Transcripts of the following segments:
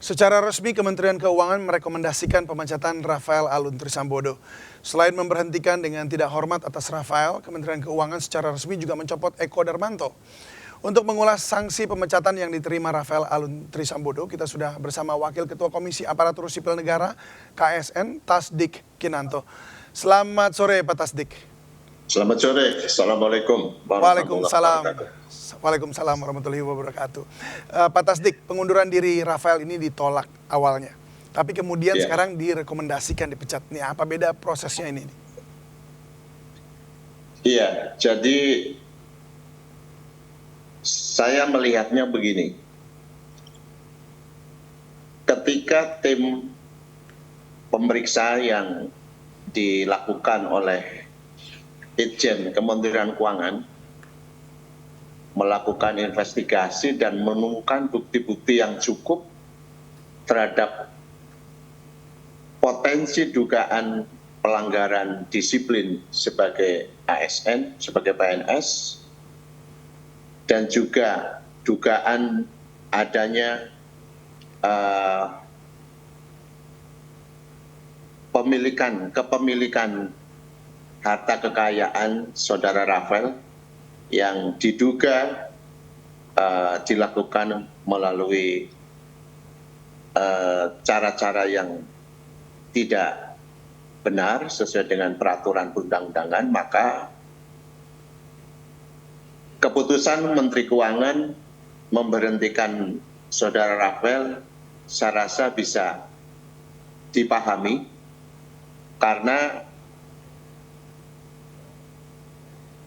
Secara resmi, Kementerian Keuangan merekomendasikan pemecatan Rafael Alun Trisambodo. Selain memberhentikan dengan tidak hormat atas Rafael, Kementerian Keuangan secara resmi juga mencopot Eko Darmanto. Untuk mengulas sanksi pemecatan yang diterima Rafael Alun Trisambodo, kita sudah bersama Wakil Ketua Komisi Aparatur Sipil Negara KSN, Tasdik Kinanto. Selamat sore Pak Tasdik. Selamat sore, Assalamualaikum warahmatullahi wabarakatuh. Waalaikumsalam warahmatullahi wabarakatuh. Pak Tasdik, pengunduran diri Rafael ini ditolak awalnya, tapi kemudian sekarang direkomendasikan dipecat. Nih, apa beda prosesnya ini? Iya, jadi saya melihatnya begini. Ketika tim pemeriksa yang dilakukan oleh Itjen Kementerian Keuangan melakukan investigasi dan menemukan bukti-bukti yang cukup terhadap potensi dugaan pelanggaran disiplin sebagai ASN, sebagai PNS, dan juga dugaan adanya kepemilikan harta kekayaan saudara Rafael yang diduga dilakukan melalui cara-cara yang tidak benar sesuai dengan peraturan perundang-undangan, maka keputusan Menteri Keuangan memberhentikan saudara Rafael saya rasa bisa dipahami karena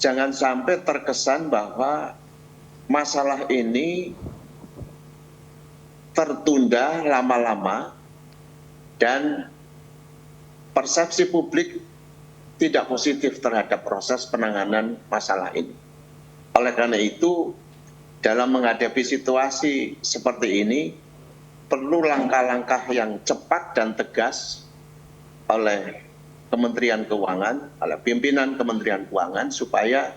jangan sampai terkesan bahwa masalah ini tertunda lama-lama dan persepsi publik tidak positif terhadap proses penanganan masalah ini. Oleh karena itu, dalam menghadapi situasi seperti ini, perlu langkah-langkah yang cepat dan tegas oleh Kementerian Keuangan, oleh pimpinan Kementerian Keuangan supaya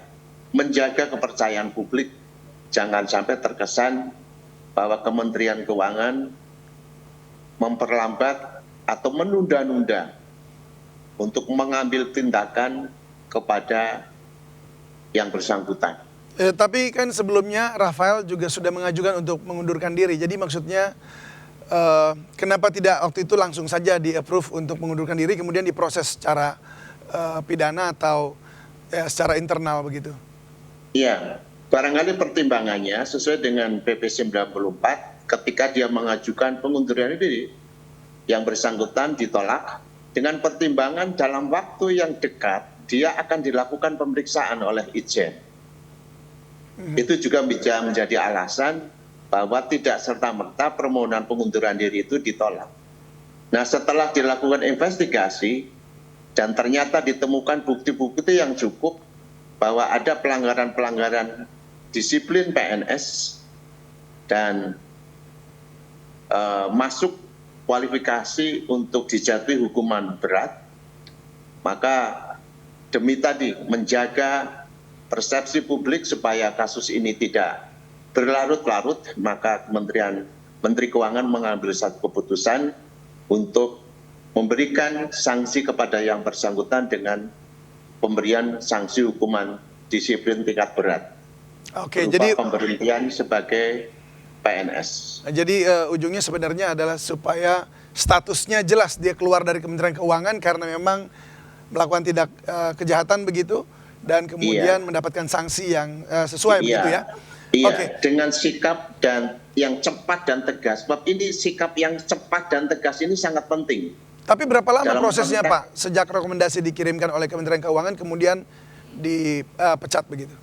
menjaga kepercayaan publik. Jangan sampai terkesan bahwa Kementerian Keuangan memperlambat atau menunda-nunda untuk mengambil tindakan kepada yang bersangkutan. Tapi kan sebelumnya Rafael juga sudah mengajukan untuk mengundurkan diri. Jadi maksudnya kenapa tidak waktu itu langsung saja di-approve untuk mengundurkan diri, kemudian diproses secara pidana atau secara internal begitu? Iya, barangkali pertimbangannya sesuai dengan PP 94 ketika dia mengajukan pengunduran diri, yang bersangkutan ditolak dengan pertimbangan dalam waktu yang dekat dia akan dilakukan pemeriksaan oleh Itjen. Itu juga bisa menjadi alasan bahwa tidak serta-merta permohonan pengunduran diri itu ditolak. Nah, setelah dilakukan investigasi dan ternyata ditemukan bukti-bukti yang cukup bahwa ada pelanggaran-pelanggaran disiplin PNS dan masuk kualifikasi untuk dijatuhi hukuman berat, maka demi tadi menjaga persepsi publik supaya kasus ini tidak berlarut-larut, maka Menteri Keuangan mengambil satu keputusan untuk memberikan sanksi kepada yang bersangkutan dengan pemberian sanksi hukuman disiplin tingkat berat. Oke, jadi pemberhentian sebagai PNS. Jadi ujungnya sebenarnya adalah supaya statusnya jelas dia keluar dari Kementerian Keuangan karena memang melakukan tindak kejahatan begitu dan kemudian mendapatkan sanksi yang sesuai begitu ya. Iya, dengan sikap dan yang cepat dan tegas. Sebab ini sikap yang cepat dan tegas ini sangat penting. Tapi berapa lama prosesnya Pak sejak rekomendasi dikirimkan oleh Kementerian Keuangan kemudian dipecat begitu?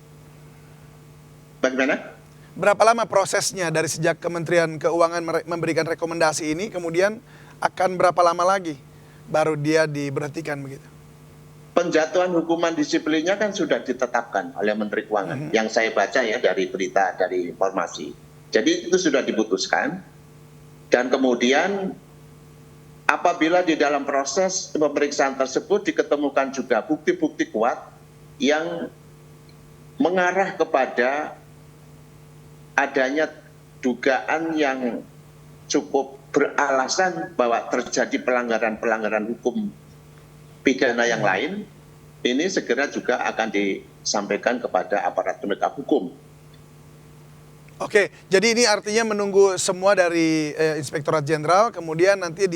Bagaimana? Berapa lama prosesnya dari sejak Kementerian Keuangan memberikan rekomendasi ini kemudian akan berapa lama lagi baru dia diberhentikan begitu? Penjatuhan hukuman disiplinnya kan sudah ditetapkan oleh Menteri Keuangan. Yang saya baca ya dari berita, dari informasi. Jadi itu sudah diputuskan. Dan kemudian apabila di dalam proses pemeriksaan tersebut diketemukan juga bukti-bukti kuat yang mengarah kepada adanya dugaan yang cukup beralasan bahwa terjadi pelanggaran-pelanggaran hukum pidana yang lain, ini segera juga akan disampaikan kepada aparat penegak hukum. Oke, jadi ini artinya menunggu semua dari Inspektorat Jenderal, kemudian nanti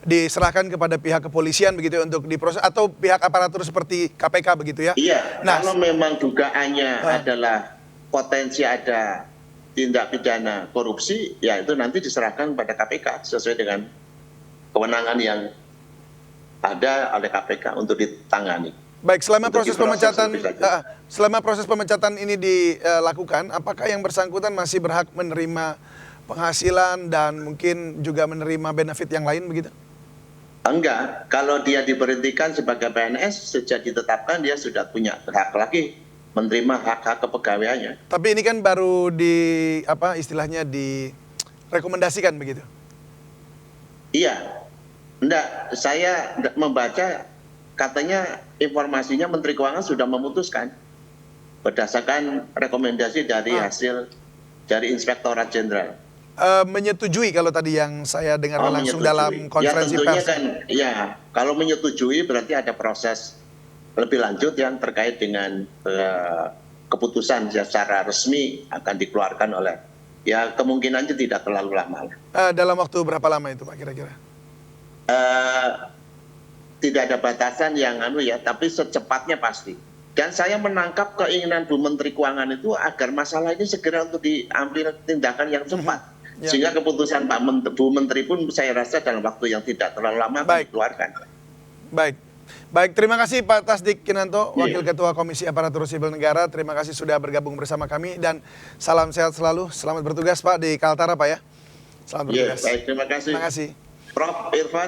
diserahkan kepada pihak kepolisian begitu ya, untuk diproses, atau pihak aparatur seperti KPK begitu ya? Iya, kalau memang dugaannya adalah potensi ada tindak pidana korupsi, ya itu nanti diserahkan kepada KPK sesuai dengan kewenangan yang ada oleh KPK untuk ditangani. Baik, selama proses pemecatan ini dilakukan, apakah yang bersangkutan masih berhak menerima penghasilan dan mungkin juga menerima benefit yang lain begitu? Enggak, kalau dia diberhentikan sebagai PNS sejak ditetapkan dia sudah punya hak lagi menerima hak-hak kepegawaiannya. Tapi ini kan baru istilahnya direkomendasikan begitu? Iya, enggak, saya membaca katanya informasinya Menteri Keuangan sudah memutuskan berdasarkan rekomendasi dari hasil dari Inspektorat Jenderal. Menyetujui kalau tadi yang saya dengar langsung dalam konferensi pers. Kan, ya, kalau menyetujui berarti ada proses lebih lanjut yang terkait dengan keputusan secara resmi akan dikeluarkan oleh, ya kemungkinannya tidak terlalu lama. Dalam waktu berapa lama itu Pak kira-kira? Tidak ada batasan yang tapi secepatnya pasti. Dan saya menangkap keinginan Bu Menteri Keuangan itu agar masalah ini segera untuk diambil tindakan yang cepat. Sehingga keputusan Bu Menteri pun saya rasa dalam waktu yang tidak terlalu lama akan dikeluarkan. Baik, terima kasih Pak Tasdik Kinanto, Wakil Ketua Komisi Aparatur Sipil Negara. Terima kasih sudah bergabung bersama kami dan salam sehat selalu. Selamat bertugas Pak di Kaltara Pak ya. Selamat bertugas. Baik, terima kasih. Terima kasih. Prof. Irfan.